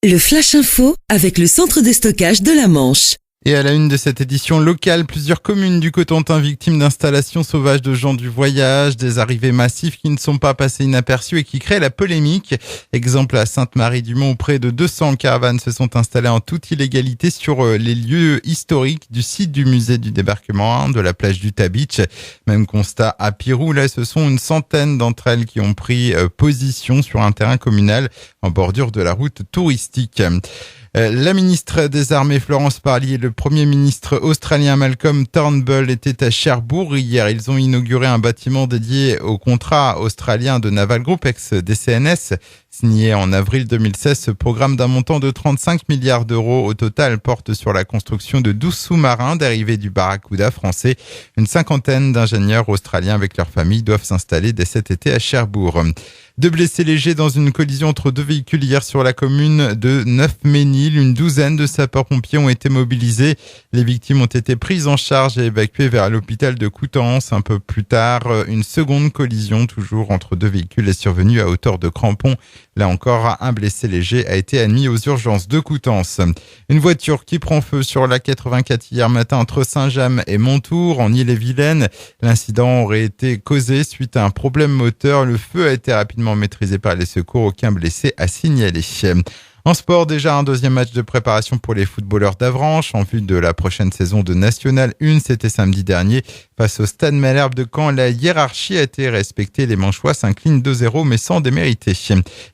Le Flash Info avec le centre de stockage de la Manche. Et à la une de cette édition locale, plusieurs communes du Cotentin victimes d'installations sauvages de gens du voyage, des arrivées massives qui ne sont pas passées inaperçues et qui créent la polémique. Exemple à Sainte-Marie-du-Mont où près de 200 caravanes se sont installées en toute illégalité sur les lieux historiques du site du musée du débarquement de la plage du Tabitch. Même constat à Pirou, là ce sont une centaine d'entre elles qui ont pris position sur un terrain communal en bordure de la route touristique. La ministre des Armées Florence Parly et le Premier ministre australien Malcolm Turnbull étaient à Cherbourg hier. Ils ont inauguré un bâtiment dédié au contrat australien de Naval Group, ex-DCNS, signé en avril 2016. Ce programme d'un montant de 35 milliards d'euros au total porte sur la construction de 12 sous-marins dérivés du Barracuda français. Une cinquantaine d'ingénieurs australiens avec leurs familles doivent s'installer dès cet été à Cherbourg. Deux blessés légers dans une collision entre deux véhicules hier sur la commune de Neufménil. Une douzaine de sapeurs-pompiers ont été mobilisés. Les victimes ont été prises en charge et évacuées vers l'hôpital de Coutances. Un peu plus tard, une seconde collision, toujours entre deux véhicules, est survenue à hauteur de Crampon. Là encore, un blessé léger a été admis aux urgences de Coutances. Une voiture qui prend feu sur la 84 hier matin entre Saint-James et Montour, en Ille-et-Vilaine. L'incident aurait été causé suite à un problème moteur. Le feu a été rapidement maîtrisé par les secours. Aucun blessé à signaler. En sport, déjà un deuxième match de préparation pour les footballeurs d'Avranches en vue de la prochaine saison de National 1. C'était samedi dernier face au Stade Malherbe de Caen. La hiérarchie a été respectée. Les Manchois s'inclinent 2-0 mais sans démériter.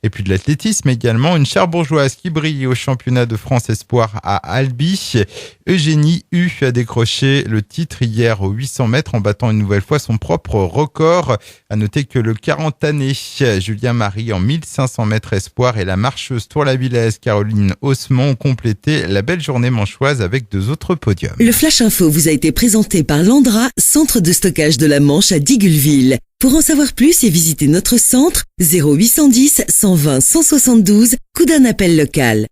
Et puis de l'athlétisme également. Une Cherbourgeoise qui brille au championnat de France Espoir à Albi. Eugénie Hu a décroché le titre hier aux 800 mètres en battant une nouvelle fois son propre record. À noter que le 40-année Julien Marie en 1500 mètres espoir et la marcheuse tour-la-Villaise Caroline Haussmann ont complété la belle journée manchoise avec deux autres podiums. Le Flash Info vous a été présenté par Landra, centre de stockage de la Manche à Digoulville. Pour en savoir plus et visiter notre centre, 0810 120 172, coup d'un appel local.